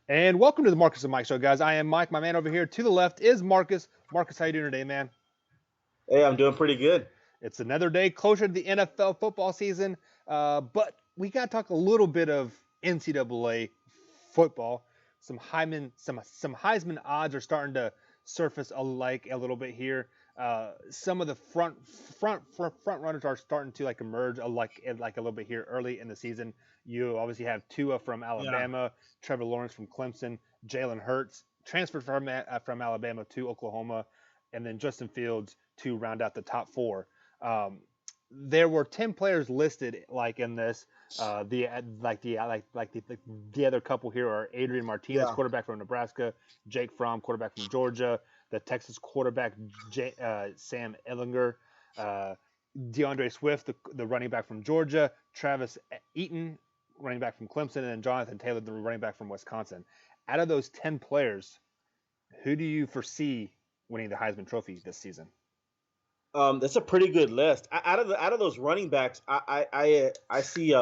And welcome to the Marcus and Mike Show, guys. I am Mike. My man over here to the left is Marcus. Marcus, how you doing today, man? Hey, I'm doing pretty good. It's another day closer to the NFL football season, but we got to talk a little bit of NCAA football. Some Heisman odds are starting to surface alike a little bit here. Some of the front runners are starting to like emerge like a little bit here early in the season. You obviously have Tua from Yeah. Alabama, Trevor Lawrence from Clemson, Jalen Hurts transferred from Alabama to Oklahoma, and then Justin Fields to round out the top four. Um, there were 10 players listed like in this. The other couple here are Adrian Martinez, Yeah. quarterback from Nebraska, Jake Fromm, quarterback from Georgia, the Texas quarterback Sam Ehlinger, uh, DeAndre Swift, the running back from Georgia, Travis Eaton, running back from Clemson, and then Jonathan Taylor, the running back from Wisconsin. Out of those 10 players, who do you foresee winning the Heisman Trophy this season? That's a pretty good list. Out of those running backs, I see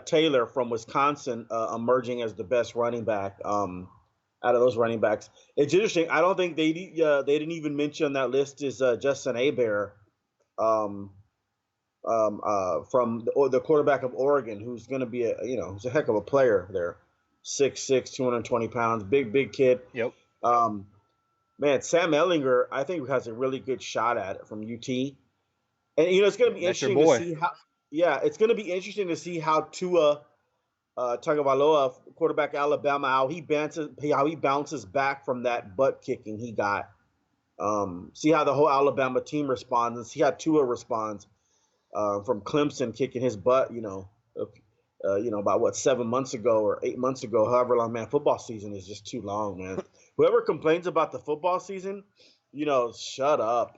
Taylor from Wisconsin emerging as the best running back. Out of those running backs, it's interesting. I don't think they didn't even mention on that list is Justin Abear, um, from the quarterback of Oregon, who's going to be who's a heck of a player there, 6'6", 220 pounds, big kid. Yep. Um, Man, Sam Ellinger, I think has a really good shot at it from UT, and it's going to be That's your interesting to boy. see how. Yeah, it's going to be interesting to see how Tua Tagovailoa, quarterback Alabama, how he bounces back from that butt kicking he got. See how the whole Alabama team responds, and see how Tua responds from Clemson kicking his butt. About what 7 months ago or 8 months ago, however long. Man, football season is just too long, man. Whoever complains about the football season, shut up,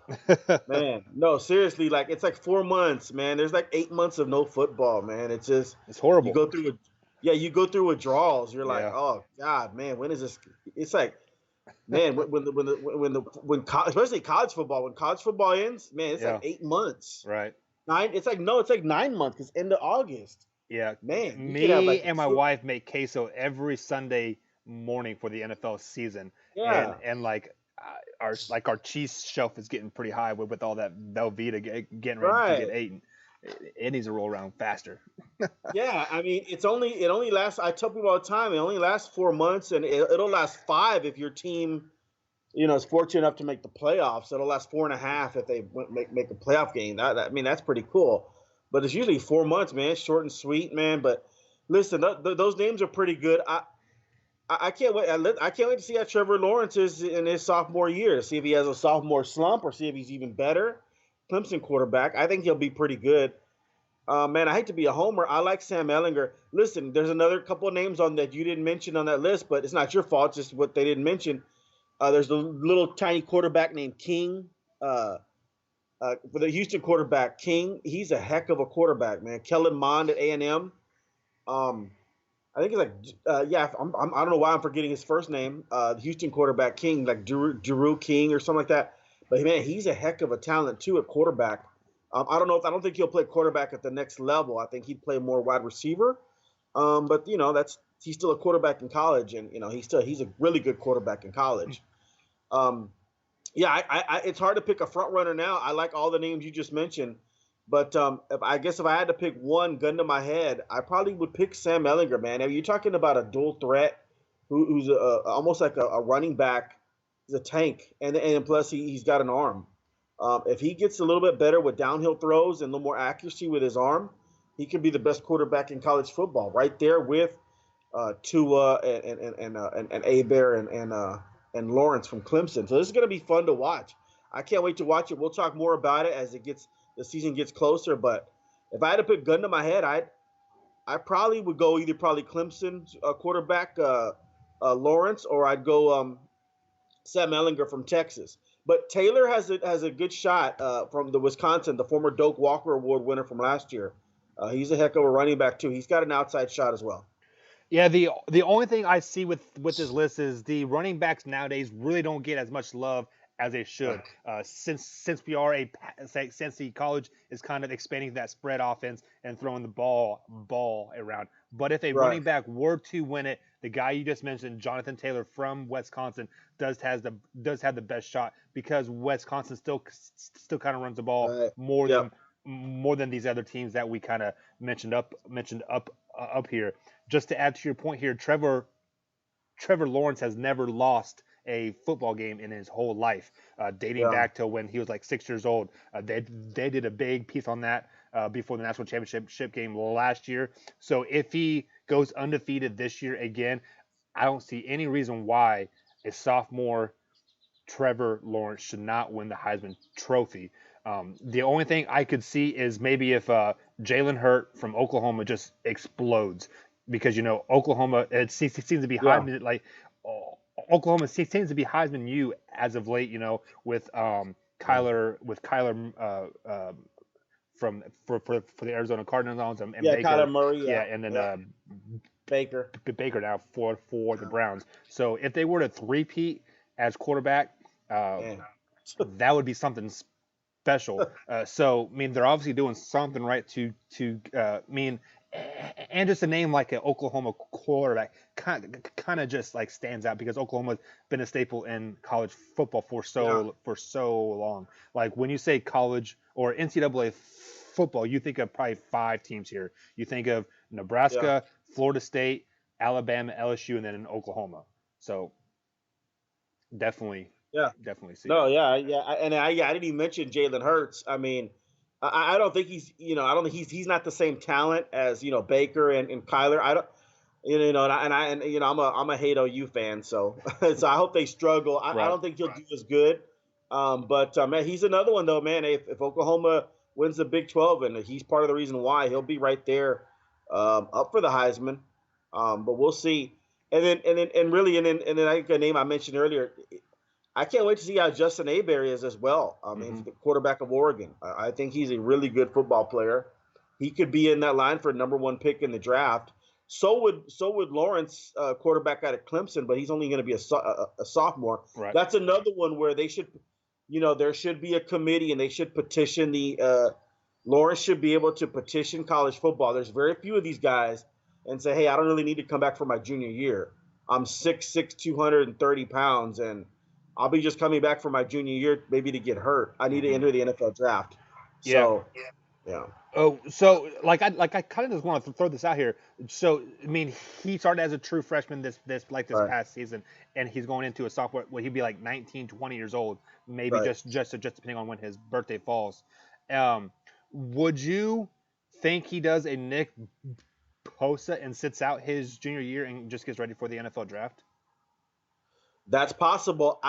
man. No, seriously, like it's like 4 months, man. There's like 8 months of no football, man. It's just It's you horrible. go through it. Yeah, you go through withdrawals. You're like, Yeah. oh God, man, when is this? It's like, man, especially college football, when college football ends, man, it's like Yeah. 8 months. Right. Nine. It's like no, it's like 9 months because end of August. Yeah. Man, you could have Me like and my wife make queso every Sunday morning for the NFL season, and yeah, like our cheese shelf is getting pretty high with all that Velveeta getting ready to get right. eaten. It needs to roll around faster. Yeah, I mean, it only lasts. I tell people all the time, it only lasts 4 months, and it'll last five if your team, is fortunate enough to make the playoffs. It'll last 4.5 if they make a playoff game. I mean, that's pretty cool. But it's usually 4 months, man. It's short and sweet, man. But listen, those names are pretty good. I can't wait. I can't wait to see how Trevor Lawrence is in his sophomore year. See if he has a sophomore slump or see if he's even better. Clemson quarterback. I think he'll be pretty good. Man, I hate to be a homer. I like Sam Ellinger. Listen, there's another couple of names on that you didn't mention on that list, but it's not your fault. It's just what they didn't mention. There's a little tiny quarterback named King. For the Houston quarterback, King. He's a heck of a quarterback, man. Kellen Mond at A&M. Um, I think it's like, yeah. I don't know why I'm forgetting his first name. The Houston quarterback King, like Drew King or something like that. But man, he's a heck of a talent too at quarterback. I don't know if I don't think he'll play quarterback at the next level. I think he'd play more wide receiver. But that's he's still a quarterback in college, and he's a really good quarterback in college. Um, yeah, it's hard to pick a front runner now. I like all the names you just mentioned, but if I had to pick one, gun to my head, I probably would pick Sam Ellinger. Man, you're talking about a dual threat who's almost like a running back. He's a tank, and plus he's got an arm. If he gets a little bit better with downhill throws and a little more accuracy with his arm, he could be the best quarterback in college football, right there with Tua and Abear and Lawrence from Clemson. So this is going to be fun to watch. I can't wait to watch it. We'll talk more about it as the season gets closer. But if I had to put gun to my head, I probably would go either probably Clemson quarterback Lawrence, or I'd go Sam Ellinger from Texas. But Taylor has a good shot from the Wisconsin, the former Doak Walker Award winner from last year. He's a heck of a running back too. He's got an outside shot as well. Yeah, the only thing I see with this list is the running backs nowadays really don't get as much love as they should. Since we are since the college is kind of expanding that spread offense and throwing the ball around. But if a Right. running back were to win it, the guy you just mentioned, Jonathan Taylor from Wisconsin, does have the best shot because Wisconsin still kind of runs the ball Right. more Yep. than these other teams that we kind of mentioned up here. Just to add to your point here, Trevor Lawrence has never lost a football game in his whole life, dating Yeah. back to when he was like 6 years old. They did a big piece on that before the national championship game last year. So if he goes undefeated this year again, I don't see any reason why a sophomore Trevor Lawrence should not win the Heisman Trophy. The only thing I could see is maybe if Jalen Hurt from Oklahoma just explodes, because Oklahoma seems to be Yeah. Heisman Oklahoma seems to be Heisman U as of late. With Kyler from for the Arizona Cardinals and Yeah. Baker, Kyler Murray. yeah, Yeah. and then Yeah. Baker. Baker now for the Browns. So if they were to three-peat as quarterback, Man. that would be something special. So I mean, they're obviously doing something right to and just a name like an Oklahoma quarterback kind of just like stands out because Oklahoma's been a staple in college football for so long. Like when you say college or NCAA football, you think of probably 5 teams here. You think of Nebraska, Florida State, Alabama, LSU, and then in Oklahoma. So definitely see. No, yeah. I didn't even mention Jalen Hurts. I mean, I don't think he's, I don't think he's not the same talent as, Baker and Kyler. I don't, I'm a hate OU fan, so so I hope they struggle. I don't think he'll do as good. But man, he's another one though, man. If Oklahoma wins the Big 12, and he's part of the reason why, he'll be right there, up for the Heisman. But we'll see. And then like a name I mentioned earlier, I can't wait to see how Justin Herbert is as well. I mean, the quarterback of Oregon. I think he's a really good football player. He could be in that line for number 1 pick in the draft. So would Lawrence, quarterback out of Clemson, but he's only going to be a sophomore. Right. That's another one where they should, there should be a committee and they should petition Lawrence should be able to petition college football. There's very few of these guys and say, hey, I don't really need to come back for my junior year. I'm 6'6", 230 pounds, and I'll be just coming back for my junior year, maybe to get hurt. I need to enter the NFL draft. So, yeah. Oh, so like I kind of just want to throw this out here. So I mean, he started as a true freshman this past season, and he's going into a sophomore. Well, he'd be like 19, 20 years old, maybe just depending on when his birthday falls. Would you think he does a Nick Bosa and sits out his junior year and just gets ready for the NFL draft? That's possible.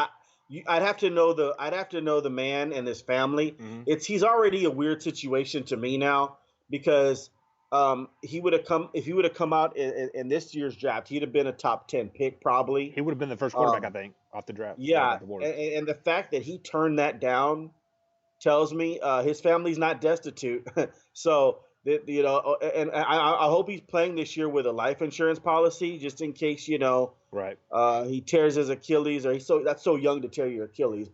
I'd have to know the man and his family. He's already a weird situation to me now because if he would have come out in this year's draft, he'd have been a top 10 pick probably. He would have been the first quarterback, I think, off the draft. Yeah, and the fact that he turned that down tells me his family's not destitute. So and I hope he's playing this year with a life insurance policy just in case right. He tears his Achilles, or that's so young to tear your Achilles,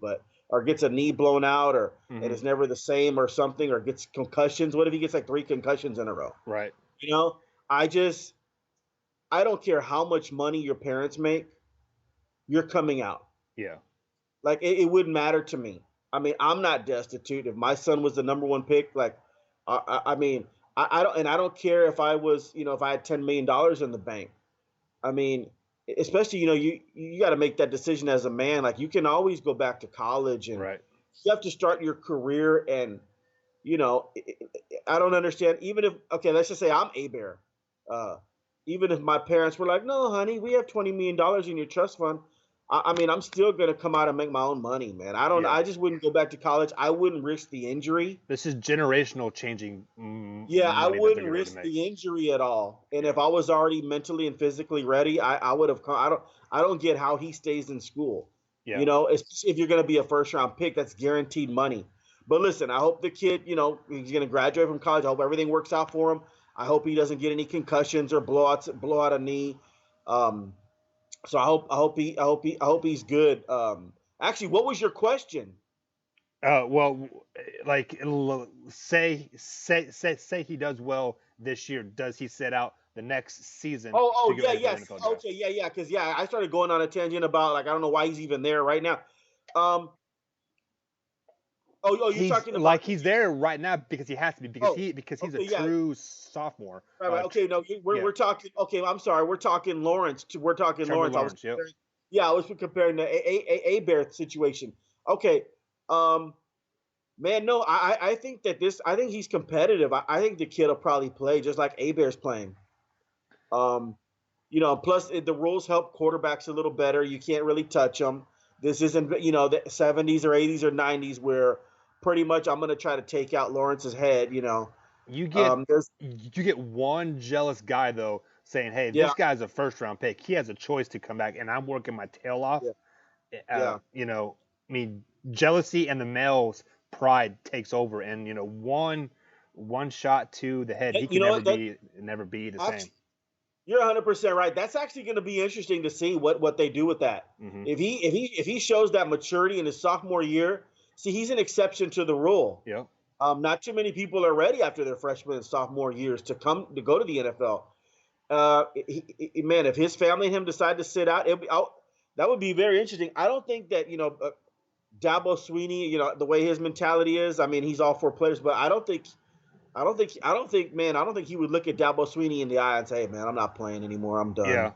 or gets a knee blown out, or and it's never the same, or something, or gets concussions. What if he gets like 3 concussions in a row? Right. I don't care how much money your parents make, you're coming out. Yeah. Like it wouldn't matter to me. I mean, I'm not destitute. If my son was the number 1 pick, like, I mean, I don't care if I was, if I had $10 million in the bank. I mean, especially, you got to make that decision as a man. Like, you can always go back to college, and you have to start your career. And, I don't understand. Even if, okay, let's just say I'm Herbert. Even if my parents were like, no, honey, we have $20 million in your trust fund. I mean, I'm still going to come out and make my own money, man. I just wouldn't go back to college. I wouldn't risk the injury. This is generational changing. I wouldn't risk the injury at all. And if I was already mentally and physically ready, I would have come. I don't get how he stays in school. Yeah. Especially if you're going to be a first-round pick, that's guaranteed money. But listen, I hope the kid, he's going to graduate from college. I hope everything works out for him. I hope he doesn't get any concussions or blow out a knee. So I hope he's good. Actually, what was your question? Well, like say he does well this year. Does he sit out the next season Oh to get yeah, ready for the yes. NFL draft. Okay, yeah, because I started going on a tangent about like I don't know why he's even there right now. Um, you're He's talking about like he's there right now because he has to be because he's a okay, yeah, true sophomore. right. Okay, no, Yeah, we're talking. Okay, I'm sorry, we're talking Lawrence. We're talking Trevor Lawrence. Lawrence. Yep. I was comparing the a Bear situation. Okay, um, man, no, I think that I think he's competitive. I think the kid will probably play just like a Bear's playing. Um, plus the rules help quarterbacks a little better. You can't really touch them. This isn't, the 70s or 80s or 90s where pretty much I'm going to try to take out Lawrence's head. You get There's you get one jealous guy though saying, "Hey, yeah, this guy's a first round pick. He has a choice to come back, and I'm working my tail off." yeah, yeah. I mean, jealousy and the male's pride takes over, and one shot to the head, he You can know what? never be the same. Actually, you're 100% right. That's actually going to be interesting to see what they do with that. Hmm. If he shows that maturity in his sophomore year, see, he's an exception to the rule. Yep. Not too many people are ready after their freshman and sophomore years to go to the NFL. Man, if his family and him decide to sit out, that would be very interesting. I don't think that Dabo Sweeney, the way his mentality is. I mean, he's all for players, but I don't think he would look at Dabo Sweeney in the eye and say, "Hey, man, I'm not playing anymore. I'm done." Yeah.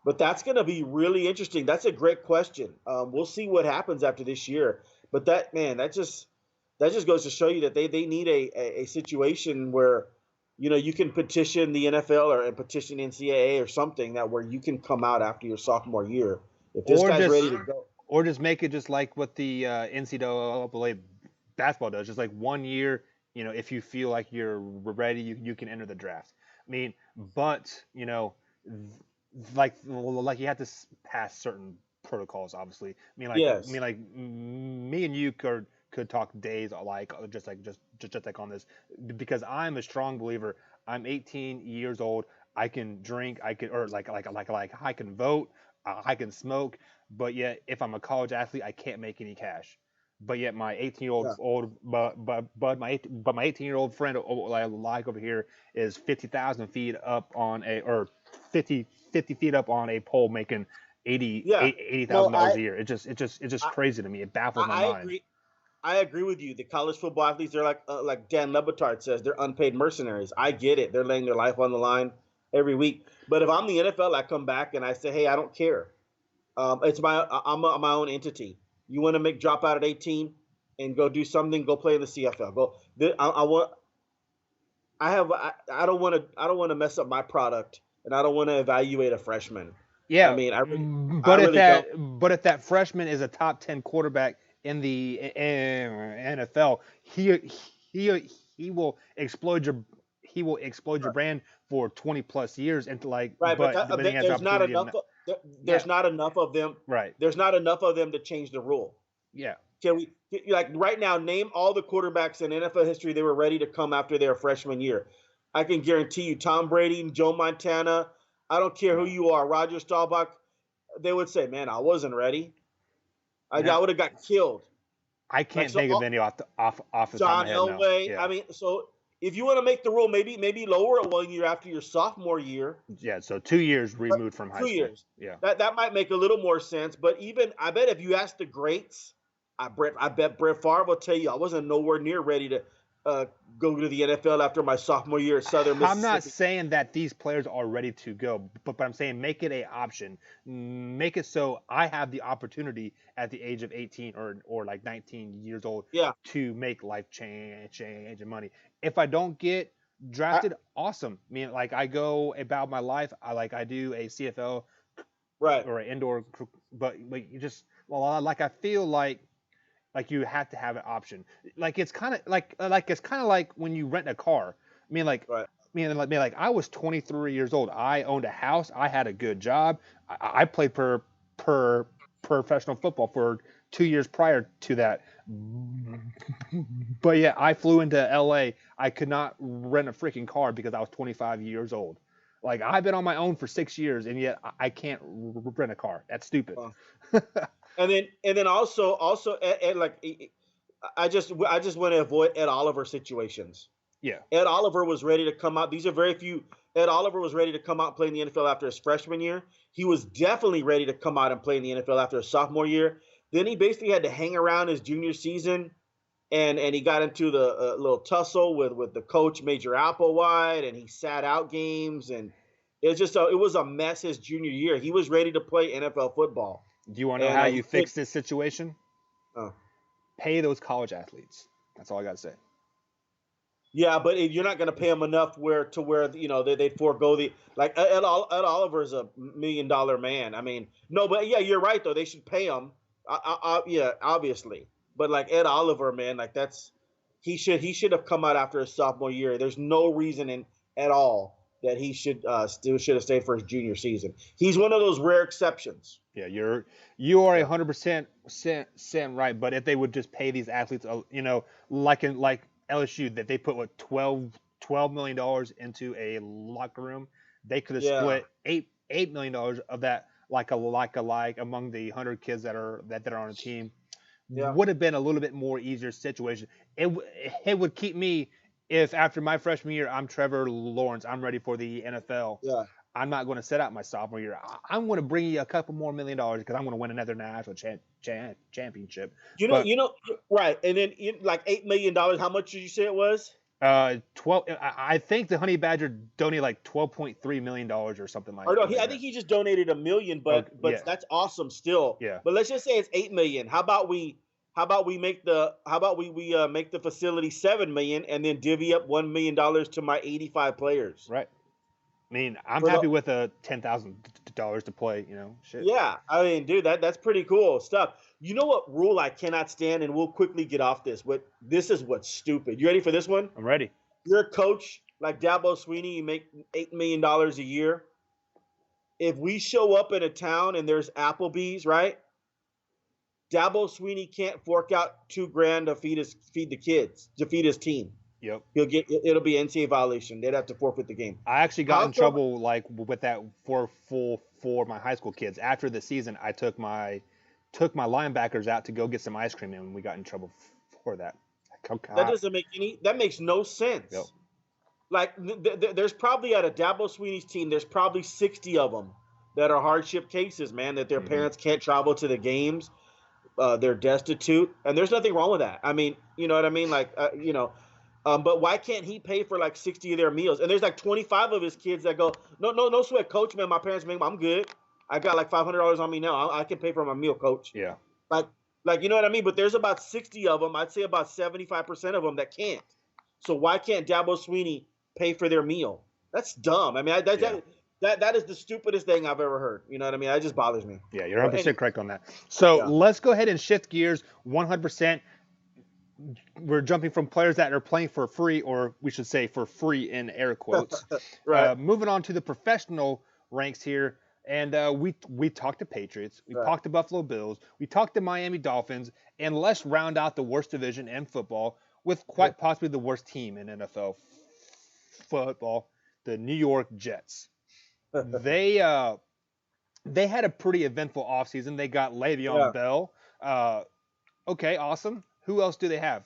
But that's going to be really interesting. That's a great question. We'll see what happens after this year. But that just goes to show you that they need a situation where you can petition the NFL or petition NCAA or something that where you can come out after your sophomore year if this guy's ready to go. Or just make it just like what the NCAA basketball does, just like 1 year. If you feel like you're ready, you can enter the draft. I mean, but like you have to pass certain protocols, obviously. Yes. Me and you could talk days just like on this because I'm a strong believer. I'm 18 years old. I can drink. I can or like I can vote. I can smoke. But yet, if I'm a college athlete, I can't make any cash. But yet, my 18-year-old Yeah. my 18-year-old friend like over here is 50,000 feet up on or 50 feet up on a pole making Yeah. $80,000 a year. It's just I, crazy to me. It baffles my I mind. agree. I agree with you. The college football athletes, they're like Dan Lebitard says, they're unpaid mercenaries. I get it. They're laying their life on the line every week. But if I'm the NFL, I come back and I say, hey, I don't care. I'm my own entity. You want to drop out at 18 and go do something? Go play in the CFL. I don't want to mess up my product, and I don't want to evaluate a freshman. Yeah, I mean, but if don't. but if that freshman is a top 10 quarterback in the NFL, he will explode your brand for 20 plus years and Right, but but then he has the there's not opportunity enough. of There's yeah, not enough of them. right. There's not enough of them to change the rule. Yeah. Can we like right now name all the quarterbacks in NFL history they were ready to come after their freshman year? I can guarantee you, Tom Brady, Joe Montana. I don't care who you are, Roger Staubach. They would say, "Man, I wasn't ready. I would have got killed." I can't think of any off the top of my John head now. Elway. Yeah. I mean, so if you want to make the rule, maybe lower it 1 year after your sophomore year. Yeah, so 2 years removed from high school. 2 years. Yeah. That might make a little more sense. But even I bet if you ask the greats, I bet Brett Favre will tell you I wasn't nowhere near ready to go to the NFL after my sophomore year at Southern Mississippi. I'm not saying that these players are ready to go, but I'm saying make it an option. Make it so I have the opportunity at the age of 18 or like 19 years old to make life change and money. If I don't get drafted, awesome. I mean, like I go about my life. I do a CFL right or an indoor, but you just like I feel like you have to have an option. Like it's kind of like when you rent a car. I mean, right. I was 23 years old. I owned a house. I had a good job. I played per professional football for 2 years prior to that. But yeah, I flew into LA. I could not rent a freaking car because I was 25 years old. Like I've been on my own for 6 years, and yet I can't rent a car. That's stupid. And then also like I just want to avoid Ed Oliver situations. Yeah. Ed Oliver was ready to come out. These are very few. Ed Oliver was ready to come out and play in the NFL after his freshman year. He was definitely ready to come out and play in the NFL after his sophomore year. Then he basically had to hang around his junior season, and he got into the little tussle with the coach Major Applewhite, and he sat out games, and it was a mess his junior year. He was ready to play NFL football. Do you want to know how you fix this situation? Uh, Pay those college athletes. That's all I got to say. Yeah, but you're not going to pay them enough where they'd forego the like Ed Oliver's a $1 million man. I mean, no, but yeah, you're right though. They should pay him. Yeah, obviously. But like Ed Oliver, man, like he should have come out after his sophomore year. There's no reason at all that he should have stayed for his junior season. He's one of those rare exceptions. Yeah, you are 100% right. But if they would just pay these athletes, like LSU, that they put $12 million into a locker room, they could have split $8 million of that like among the 100 kids that are on a team. Yeah. Would have been a little bit more easier situation. It would keep me, if after my freshman year I'm Trevor Lawrence, I'm ready for the NFL. Yeah. I'm not going to sit out my sophomore year. I'm going to bring you a couple more $1 million because I'm going to win another national championship. Right. And then like $8 million. How much did you say it was? 12. I think the Honey Badger donated like $12.3 million or something like that. I think he just donated $1 million, but yeah. That's awesome still. Yeah. But let's just say it's $8 million. How about we make the facility $7 million and then divvy up $1 million to my 85 players? Right. I mean, I'm happy with $10,000 to play, shit. Yeah, I mean, dude, that's pretty cool stuff. You know what rule I cannot stand, and we'll quickly get off this, but this is what's stupid. You ready for this one? I'm ready. You're a coach like Dabo Swinney, you make $8 million a year. If we show up in a town and there's Applebee's, right? Dabo Swinney can't fork out $2,000 to feed the kids, to feed his team. Yep. It'll be an NCAA violation. They'd have to forfeit the game. I actually got in trouble like with that for my high school kids. After the season, I took my linebackers out to go get some ice cream, and we got in trouble for that. That makes no sense. Yep. Like there's probably at a Dabo Swinney's team, there's probably 60 of them that are hardship cases, man, that their parents can't travel to the games. They're destitute, and there's nothing wrong with that. I mean, you know what I mean? Like, but why can't he pay for like 60 of their meals? And there's like 25 of his kids that go, no sweat, coach, man. My parents make, I'm good. I got like $500 on me now. I can pay for my meal, coach. Yeah. Like you know what I mean? But there's about 60 of them. I'd say about 75% of them that can't. So why can't Dabo Swinney pay for their meal? That's dumb. I mean, that is the stupidest thing I've ever heard. You know what I mean? That just bothers me. Yeah, you're 100% correct on that. So let's go ahead and shift gears 100%. We're jumping from players that are playing for free, or we should say for free in air quotes. Right. Moving on to the professional ranks here. And we talked to Patriots. We talked to Buffalo Bills. We talked to Miami Dolphins. And let's round out the worst division in football with quite possibly the worst team in NFL football, the New York Jets. They had a pretty eventful offseason. They got Le'Veon Bell. Okay, awesome. Who else do they have?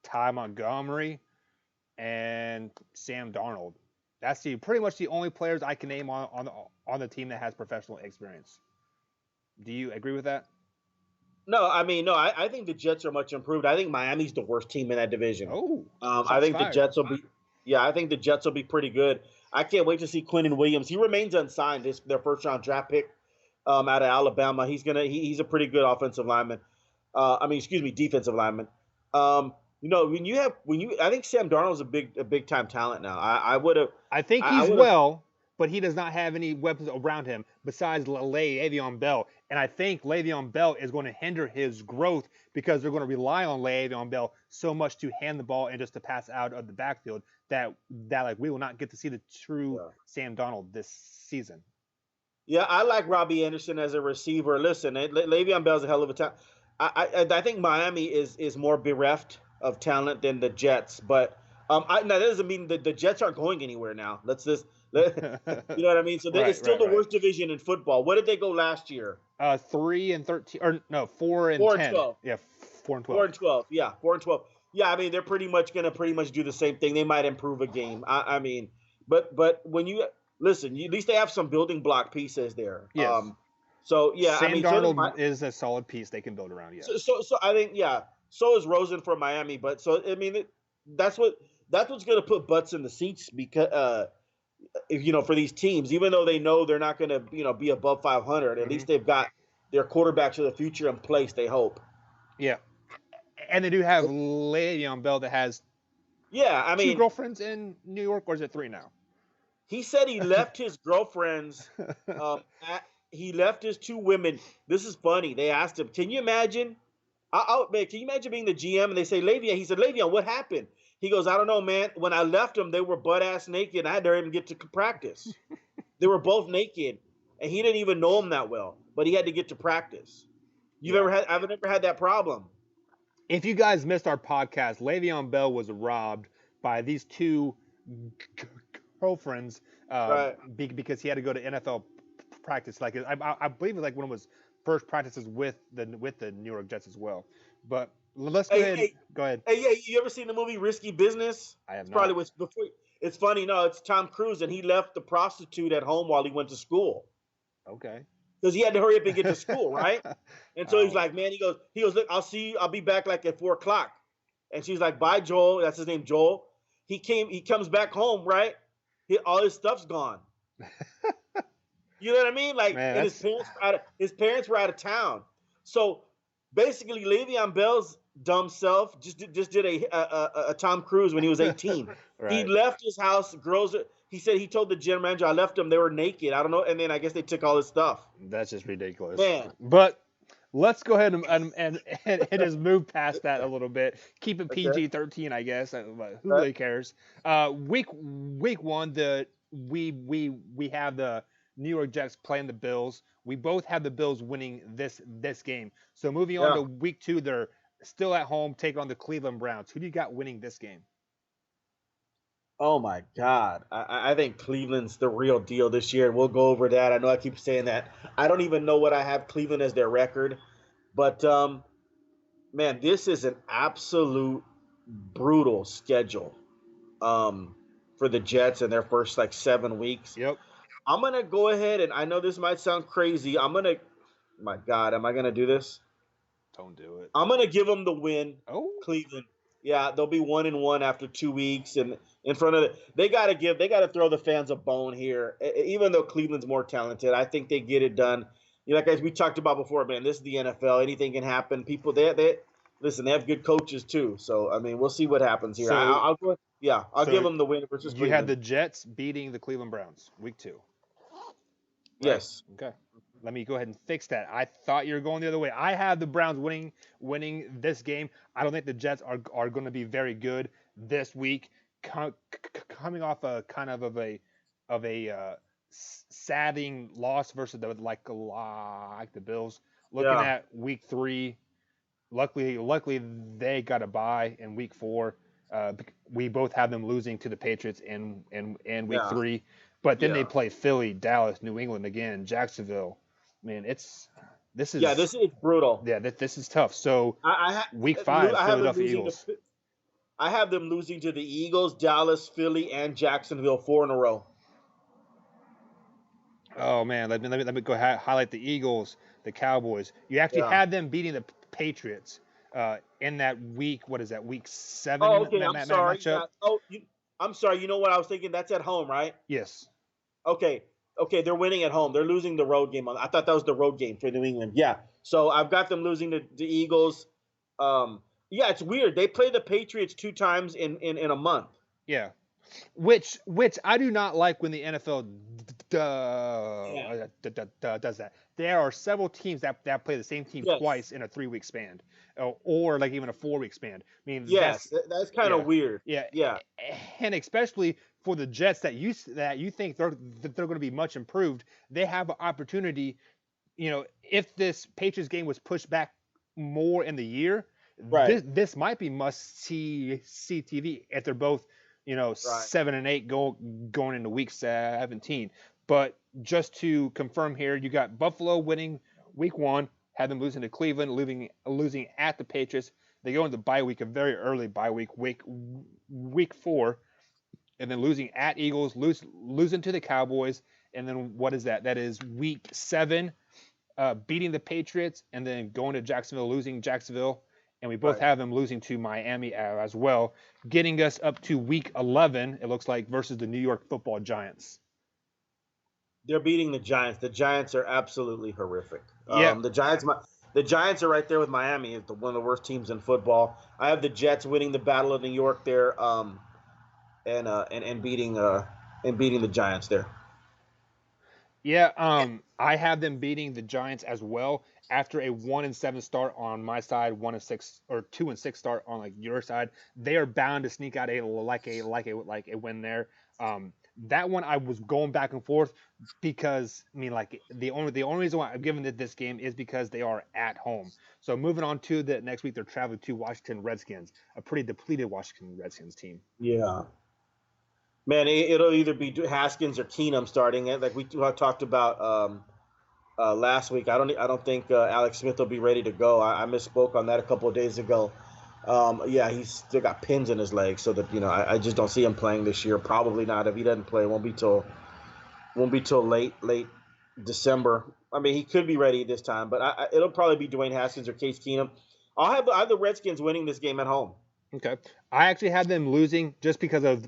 Ty Montgomery and Sam Darnold. That's pretty much the only players I can name on the team that has professional experience. Do you agree with that? No, I mean, no. I think the Jets are much improved. I think Miami's the worst team in that division. Oh, I think the Jets will be. Yeah, I think the Jets will be pretty good. I can't wait to see Quinnen Williams. He remains unsigned. Their first round draft pick out of Alabama. He's a pretty good offensive lineman. Defensive lineman. I think Sam Darnold's a big time talent now. I think but he does not have any weapons around him besides Le'Veon Bell. And I think Le'Veon Bell is going to hinder his growth because they're going to rely on Le'Veon Bell so much to hand the ball and just to pass out of the backfield that we will not get to see the true Sam Darnold this season. Yeah, I like Robbie Anderson as a receiver. Listen, Le'Veon Bell's a hell of a talent. I think Miami is more bereft of talent than the Jets, but now that doesn't mean that the Jets aren't going anywhere now. You know what I mean? So it's still the worst division in football. What did they go last year? 3-13, or no, 4-10. 4-12. Yeah, 4-12. 4-12. Yeah, 4-12. Yeah, I mean they're pretty much gonna do the same thing. They might improve a game. I mean, but when you listen, at least they have some building block pieces there. Yes. So yeah, I Sam mean, so does my Darnold is a solid piece they can build around. so Yes. so, so I think yeah, so is Rosen for Miami. But so I mean, that's what that's what's gonna put butts in the seats because if for these teams, even though they know they're not gonna be above 500, at Hmm. least they've got their quarterbacks of the future in place. They hope. Yeah. And they do have Le'Veon Bell that has Yeah, I two mean, girlfriends in New York, or is it three now? he said he left his girlfriends. At, he left his two women. This is funny. They asked him, "Can you imagine? Man, can you imagine being the GM?" And they say, "Le'Veon." He said, "Le'Veon, what happened?" He goes, "I don't know, man. When I left them, they were butt ass naked. I had to even get to practice. They were both naked, and he didn't even know them that well, but he had to get to practice. Yeah. I've never had that problem. If you guys missed our podcast, Le'Veon Bell was robbed by these two g- girlfriends Right? because he had to go to NFL practice. Like I believe it was like one of his first practices with the New York Jets as well. But let's go Hey, ahead. hey, Go ahead. hey, yeah. You ever seen the movie Risky Business? I have It's probably not. was before. It's funny. No, it's Tom Cruise, and he left the prostitute at home while he went to school Okay. because he had to hurry up and get to school, right? And so he's Oh. like, man, he goes, look, I'll see you. I'll be back like at 4 o'clock. And she's like, bye, Joel. That's his name, Joel. He comes back home, right? All his stuff's gone. You know what I mean? Like, Man, and that's his parents were out of town. So basically, Le'Veon Bell's dumb self just did a Tom Cruise when he was 18. He right. left his house. Girls. He said he told the general manager, "I left them. They were naked. I don't know." And then I guess they took all his stuff. That's just ridiculous. Man, But let's go ahead and just move past that a little bit. Keep it okay, PG-13, I guess. But who right? really cares? Week one, we have the New York Jets playing the Bills. We both have the Bills winning this game. So moving on Yeah. to week two, they're still at home taking on the Cleveland Browns. Who do you got winning this game? Oh my God. I think Cleveland's the real deal this year. We'll go over that. I know I keep saying that. I don't even know what I have Cleveland as their record, but man, this is an absolute brutal schedule for the Jets in their first like 7 weeks. Yep. I'm gonna go ahead and I know this might sound crazy. My God, am I gonna do this? Don't do it. I'm gonna give them the win, Oh, Cleveland. Yeah, they'll be 1-1 after 2 weeks, and in front of they gotta throw the fans a bone here. Even though Cleveland's more talented, I think they get it done. Like as we talked about before, man, this is the NFL. Anything can happen. People, they listen. They have good coaches too. So I mean, we'll see what happens here. so I'll go. Yeah, I'll give so them the win versus you had Cleveland. the Jets beating the Cleveland Browns week two. Right. Yes. Okay. Let me go ahead and fix that. I thought you were going the other way. I have the Browns winning this game. I don't think the Jets are going to be very good this week. Coming off a kind of a sadding loss versus like the Bills. Looking Yeah. at week three, luckily they got a bye in week four. We both have them losing to the Patriots in week Yeah. three, but then they Yeah. play Philly, Dallas, New England again, Jacksonville. Man, this Yeah. is This is brutal. this is tough. So week five, I have them Philadelphia losing Eagles. I have them losing to the Eagles, Dallas, Philly, and Jacksonville 4 in a row. Oh man, let me go highlight the Eagles, the Cowboys. You actually Yeah. had them beating the Patriots in that week. What is that? Week Oh, seven okay. I'm sorry. matchup. Yeah. I'm sorry. You know what I was thinking? That's at home, right? Yes. Okay. Okay. They're winning at home. They're losing the road game. I thought that was the road game for New England. Yeah. So I've got them losing to the Eagles. Yeah, it's weird. They play the Patriots 2 times in a month. Yeah. Which I do not like when the NFL Yeah. does that. There are several teams that play the same team Yes. twice in a 3 week span, or like even a 4 week span. I mean Yes. that's That's kind yeah of weird. yeah, Yeah. and especially for the Jets that you think they're going to be much improved, they have an opportunity. If this Patriots game was pushed back more in the year, Right. this might be must see TV if they're both, Right. 7-8 going into week 17. But just to confirm here, you got Buffalo winning week one, had them losing to Cleveland, losing at the Patriots. They go into bye week, a very early bye week 4, and then losing at Eagles, losing to the Cowboys, and then what is that? That is week 7, beating the Patriots, and then going to Jacksonville, losing Jacksonville, and we both Right. have them losing to Miami as well, getting us up to week 11. It looks like versus the New York Football Giants. They're beating the Giants. The Giants are absolutely horrific. Yeah. The Giants are right there with Miami, one of the worst teams in football. I have the Jets winning the Battle of New York there, and beating the Giants there. Yeah, I have them beating the Giants as well after a 1-7 start on my side, 1-6 or 2-6 start on like your side. They are bound to sneak out a win there. That one I was going back and forth because I mean like the only reason why I'm giving it this game is because they are at home. So moving on to the next week, they're traveling to Washington Redskins, a pretty depleted Washington Redskins team. Yeah. Man, it'll either be Haskins or Keenum starting it, like we talked about last week. I don't think Alex Smith will be ready to go. I misspoke on that a couple of days ago. Yeah, he's still got pins in his legs, so that I just don't see him playing this year. Probably not. If he doesn't play, it won't be till late December. I mean, he could be ready this time, but it'll probably be Dwayne Haskins or Case Keenum. I have the Redskins winning this game at home. Okay, I actually had them losing just because of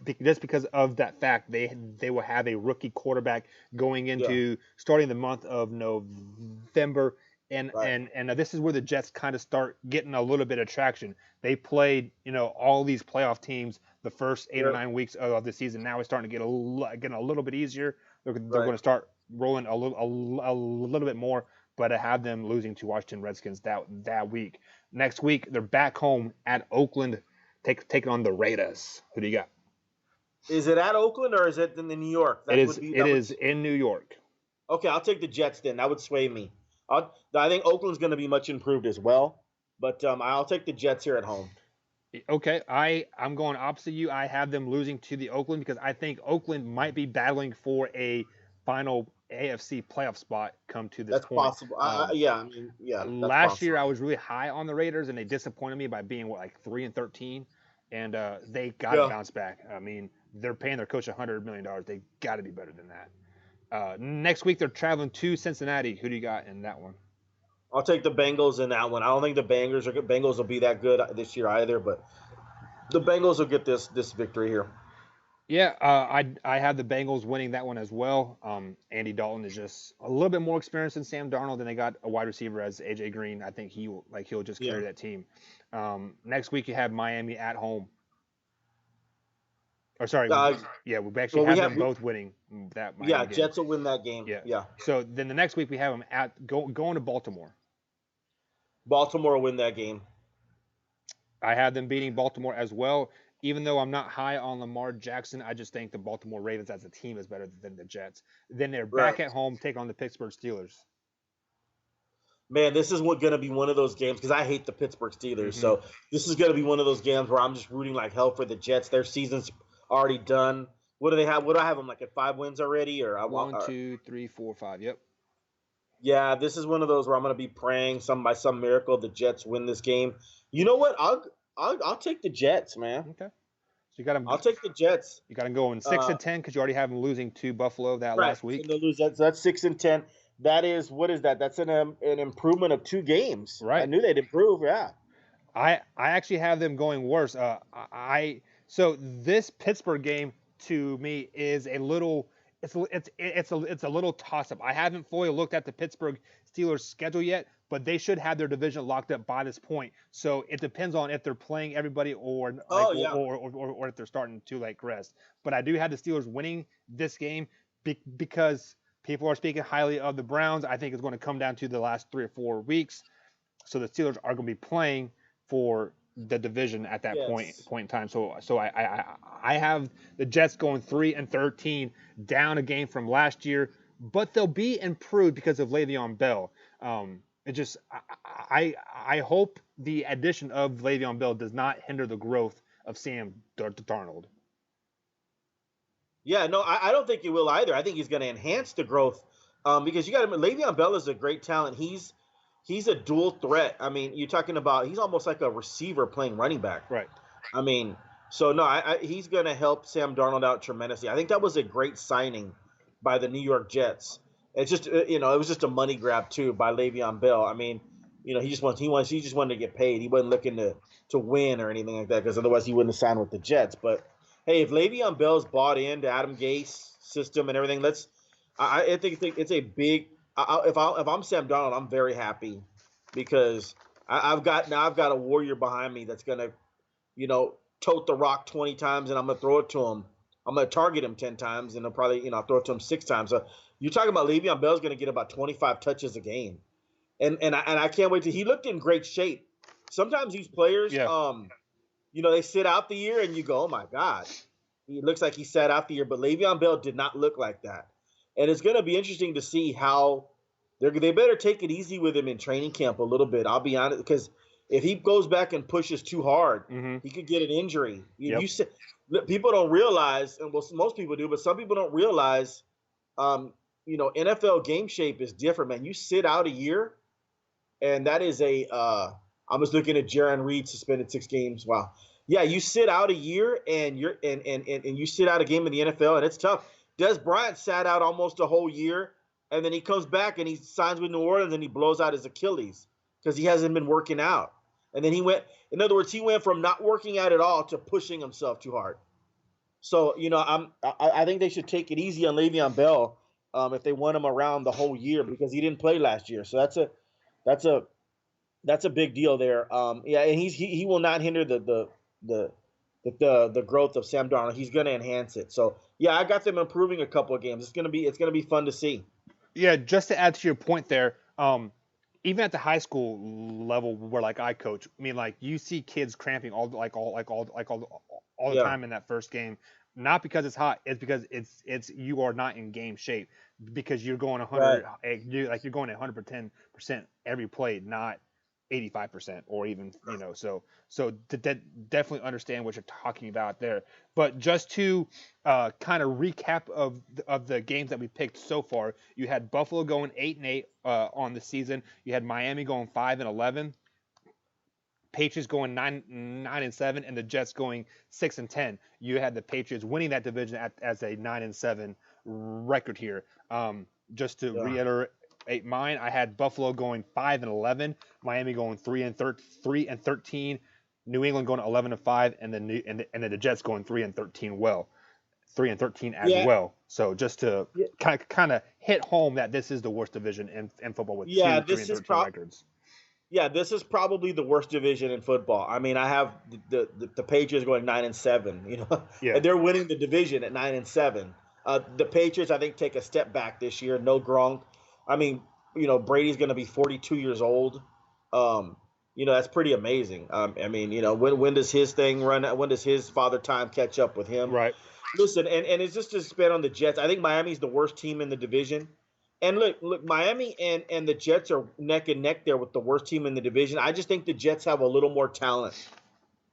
that fact. They will have a rookie quarterback going into starting the month of November, and Right. and this is where the Jets kind of start getting a little bit of traction. They played all these playoff teams the first 8 or 9 weeks of the season. Now it's starting to get a little bit easier. They're going to start rolling a little bit more, but I have them losing to Washington Redskins that week. Next week they're back home at Oakland. Taking on the Raiders. Who do you got? Is it at Oakland or is it in New York? It is in New York. Okay, I'll take the Jets then. That would sway me. I think Oakland's going to be much improved as well, but I'll take the Jets here at home. Okay, I'm going opposite you. I have them losing to the Oakland because I think Oakland might be battling for a final AFC playoff spot come to this That's point. possible. Last year I was really high on the Raiders and they disappointed me by being 3-13, and they got to bounce back. I mean, they're paying their coach $100 million. They got to be better than that. Next week they're traveling to Cincinnati. Who do you got in that one? I'll take the Bengals in that one. I don't think the Bengals will be that good this year either, but the Bengals will get this victory here. Yeah, I have the Bengals winning that one as well. Andy Dalton is just a little bit more experienced than Sam Darnold, and they got a wide receiver as AJ Green. I think he'll just carry that team. Next week you have Miami at home. Or sorry, we actually have them both winning that Miami game. Jets will win that game. Yeah. So then the next week we have them going to Baltimore. Baltimore will win that game. I have them beating Baltimore as well. Even though I'm not high on Lamar Jackson, I just think the Baltimore Ravens as a team is better than the Jets. Then they're back at home, take on the Pittsburgh Steelers. Man, this is going to be one of those games because I hate the Pittsburgh Steelers. Mm-hmm. So this is going to be one of those games where I'm just rooting like hell for the Jets. Their season's already done. What do they have? What do I have them at 5 wins already? Or 1, 2, 3, 4, 5. Yep. Yeah, this is one of those where I'm going to be praying by some miracle the Jets win this game. You know what? I'll take the Jets, man. Okay. So you got them. I'll take the Jets. You got them going 6-10 because you already have them losing to Buffalo last week. So lose that. So that's 6-10. That is what is that? That's an improvement of 2 games. Right. I knew they'd improve. Yeah. I actually have them going worse. So this Pittsburgh game to me is a little. It's a little toss up. I haven't fully looked at the Pittsburgh Steelers schedule yet, but they should have their division locked up by this point. So it depends on if they're playing everybody or if they're starting to rest. But I do have the Steelers winning this game because people are speaking highly of the Browns. I think it's going to come down to the last 3 or 4 weeks. So the Steelers are going to be playing for the division at that point in time. So I have the Jets going 3-13, down a game from last year, but they'll be improved because of Le'Veon Bell. I hope the addition of Le'Veon Bell does not hinder the growth of Sam Darnold. Yeah, no, I don't think he will either. I think he's going to enhance the growth because you got Le'Veon Bell is a great talent. he's a dual threat. I mean, you're talking about he's almost like a receiver playing running back. Right. I mean, so no, he's going to help Sam Darnold out tremendously. I think that was a great signing by the New York Jets. It's just it was just a money grab too by Le'Veon Bell. I mean, he just wanted to get paid. He wasn't looking to win or anything like that, because otherwise he wouldn't have signed with the Jets. But hey, if Le'Veon Bell's bought into Adam Gase system and everything, I think it's a big. If I'm Sam Darnold, I'm very happy because I've got a warrior behind me that's gonna tote the rock 20 times and I'm going to throw it to him. I'm going to target him 10 times and I'll probably, I'll throw it to him 6 times. So you're talking about Le'Veon Bell's going to get about 25 touches a game. And I can't wait he looked in great shape. Sometimes these players, they sit out the year and you go, oh my God, he looks like he sat out the year, but Le'Veon Bell did not look like that. And it's going to be interesting to see how they better take it easy with him in training camp a little bit. I'll be honest, because if he goes back and pushes too hard, he could get an injury. People don't realize, and most people do, but some people don't realize, NFL game shape is different, man. You sit out a year, and that is I'm just looking at Jaron Reed suspended 6 games. Wow. Yeah, you sit out a year, and you sit out a game in the NFL, and it's tough. Des Bryant sat out almost a whole year, and then he comes back and he signs with New Orleans and he blows out his Achilles because he hasn't been working out. And then he went from not working out at all to pushing himself too hard. So, I think they should take it easy on Le'Veon Bell if they want him around the whole year, because he didn't play last year. So that's a big deal there. And he will not hinder the growth of Sam Darnold. He's going to enhance it. So yeah, I got them improving a couple of games. It's going to be fun to see. Yeah, just to add to your point there, even at the high school level where like I coach, I mean, like you see kids cramping all the time in that first game, not because it's hot, it's because it's you are not in game shape because you're going 100, you're going 110% every play, not 85% or even so definitely understand what you're talking about there. But just to kind of recap of the games that we picked so far, you had Buffalo going 8-8 on the season. You had Miami going 5-11, Patriots going 9-7, and the Jets going 6-10. You had the Patriots winning that division as a 9-7 record here. Just to reiterate mine, I had Buffalo going 5-11, Miami going 3-13, New England going 11-5, and then the Jets going 3-13. 3-13 as well. So just to kind of hit home that this is the worst division in football with 3-13 records. Yeah, this is probably the worst division in football. I mean, I have the Patriots going 9-7. And they're winning the division at 9-7. The Patriots, I think, take a step back this year. No Gronk. I mean, Brady's going to be 42 years old. That's pretty amazing. I mean, when does his thing run? When does his father time catch up with him? Right. Listen, and it's just to spin on the Jets. I think Miami's the worst team in the division. And look, Miami and the Jets are neck and neck there with the worst team in the division. I just think the Jets have a little more talent.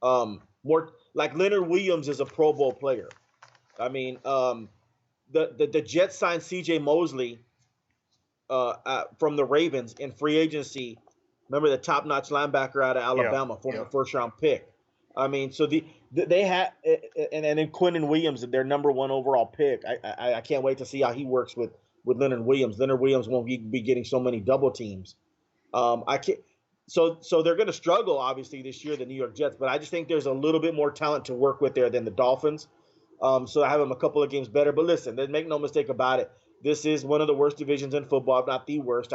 More like Leonard Williams is a Pro Bowl player. I mean, the Jets signed C.J. Mosley from the Ravens in free agency. Remember the top-notch linebacker out of Alabama, former first-round pick. I mean, so they had and then Quinnen Williams, their number 1 overall pick. I can't wait to see how he works with Leonard Williams. Leonard Williams won't be getting so many double teams. I can't. So they're going to struggle obviously this year, the New York Jets. But I just think there's a little bit more talent to work with there than the Dolphins. So I have them a couple of games better. But listen, make no mistake about it. This is one of the worst divisions in football, if not the worst.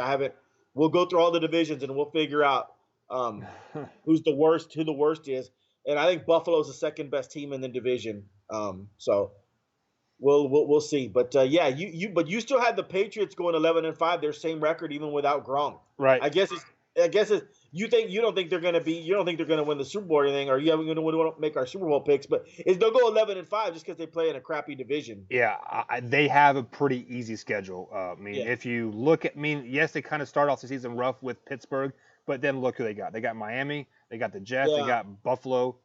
We'll go through all the divisions and we'll figure out who the worst is. And I think Buffalo's the second best team in the division. So we'll see. But you still had the Patriots going 11-5, their same record even without Gronk. Right. I guess you don't think they're going to win the Super Bowl or anything, or you haven't going to make our Super Bowl picks, but they'll go 11-5 just because they play in a crappy division. Yeah, they have a pretty easy schedule. If you look at, yes, they kind of start off the season rough with Pittsburgh, but then look who they got. They got Miami, they got the Jets, they got Buffalo,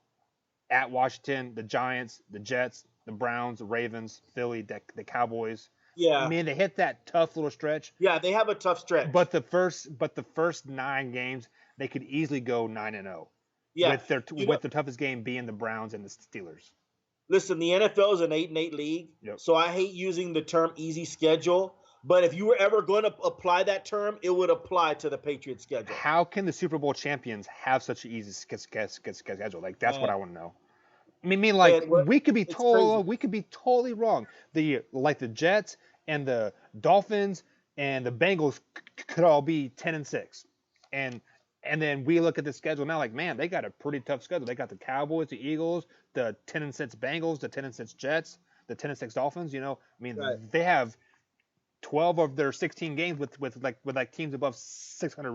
at Washington, the Giants, the Jets, the Browns, the Ravens, Philly, the Cowboys, Yeah. Man, they hit that tough little stretch. Yeah, they have a tough stretch. But the first 9 games, they could easily go 9-0. Yeah. With their toughest game being the Browns and the Steelers. Listen, the NFL is an 8-8 league, Yep. so I hate using the term easy schedule. But if you were ever going to apply that term, it would apply to the Patriots schedule. How can the Super Bowl champions have such an easy schedule? Like, that's what I want to know. I mean, like, we could be totally wrong. The Jets and the Dolphins and the Bengals could all be 10-6, and then we look at the schedule now, like, man, they got a pretty tough schedule. They got the Cowboys, the Eagles, the 10-6 Bengals, the 10-6 Jets, the 10-6 Dolphins. You know, I mean, they have 12 of their 16 games with teams above 600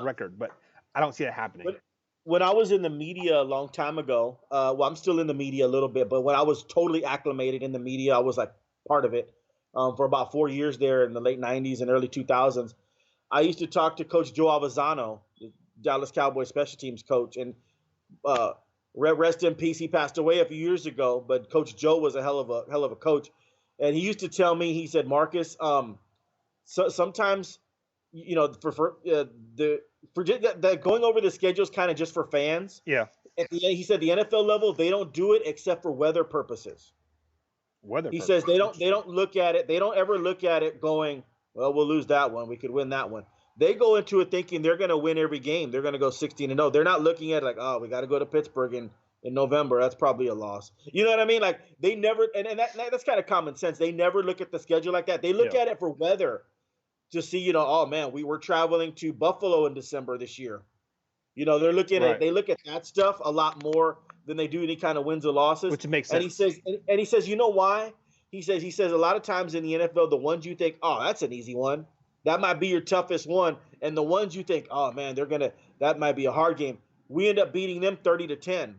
record, but I don't see that happening. When I was in the media a long time ago, well, I'm still in the media a little bit, but when I was totally acclimated in the media, I was like part of it for about 4 years there in the late 90s and early 2000s. I used to talk to Coach Joe Avezzano, the Dallas Cowboys special teams coach, and rest in peace. He passed away a few years ago, but Coach Joe was a hell of a coach. And he used to tell me, he said, Marcus, so sometimes, you know, the going over the schedule is kind of just for fans. Yeah. He said the NFL level, they don't do it except for weather purposes. He says they don't look at it. They don't ever look at it going, well, we'll lose that one. We could win that one. They go into it thinking they're going to win every game. They're going to go 16-0. They're not looking at it like, oh, we got to go to Pittsburgh in November. That's probably a loss. You know what I mean? Like, they never, and that's kind of common sense. They never look at the schedule like that. They look at it for weather to see, you know, oh man, we were traveling to Buffalo in December this year. You know, they're looking at, they look at that stuff a lot more than they do any kind of wins or losses. Which makes sense. And he says, you know why? He says a lot of times in the NFL, the ones you think, oh, that's an easy one, that might be your toughest one. And the ones you think, oh man, that might be a hard game, we end up beating them 30-10.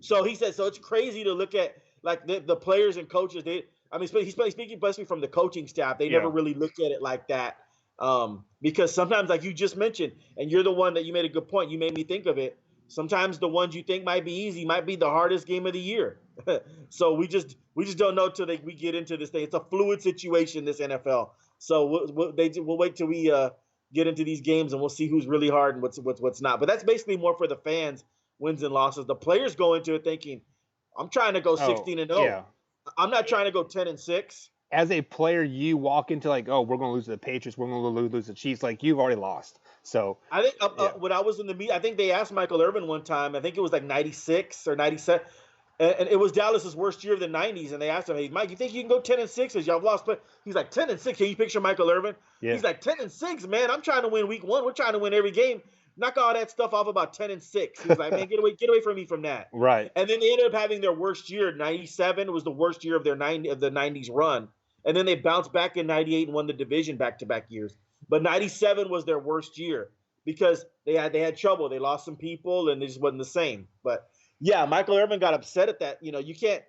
So he said, so it's crazy to look at like the players and coaches. He's speaking basically from the coaching staff. They never really look at it like that. Because sometimes, like you just mentioned, and you're the one that you made a good point. You made me think of it. Sometimes the ones you think might be easy might be the hardest game of the year. So we just don't know till we get into this thing. It's a fluid situation, this NFL. So we'll wait till we get into these games and we'll see who's really hard and what's not. But that's basically more for the fans. Wins and losses. The players go into it thinking, I'm trying to go 16-0. Yeah. I'm not trying to go 10-6. As a player, you walk into like, oh, we're going to lose to the Patriots, we're going to lose to the Chiefs. Like, you've already lost. So I think when I was in the media, I think they asked Michael Irvin one time. I think it was like 96 or 97, and it was Dallas's worst year of the 90s. And they asked him, hey, Mike, you think you can go 10-6 as y'all have lost? But he's like 10-6. Can you picture Michael Irvin? Yeah. He's like 10-6, man. I'm trying to win week 1. We're trying to win every game. Knock all that stuff off about 10-6. He's like, man, get away from me from that. Right. And then they ended up having their worst year. 97 was the worst year of their 90s run. And then they bounced back in 98 and won the division back-to-back years. But 97 was their worst year because they had trouble. They lost some people and it just wasn't the same. But yeah, Michael Irvin got upset at that. You know, you can't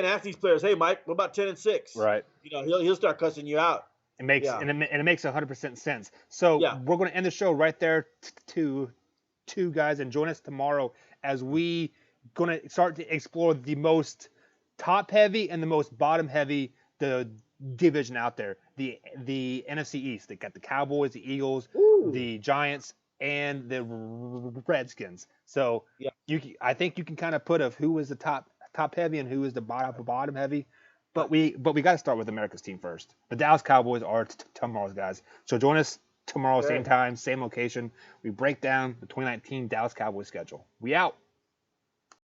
ask these players, hey Mike, what about 10-6? Right. You know, he'll start cussing you out. It makes and it makes 100% sense. So we're going to end the show right there to two guys, and join us tomorrow as we going to start to explore the most top heavy and the most bottom heavy the division out there. The NFC East. They got the Cowboys, the Eagles, the Giants, and the Redskins. So I think you can kind of put of who is the top heavy and who is the bottom heavy. But we got to start with America's team first. The Dallas Cowboys are tomorrow's guys. So join us tomorrow, same time, same location. We break down the 2019 Dallas Cowboys schedule. We out.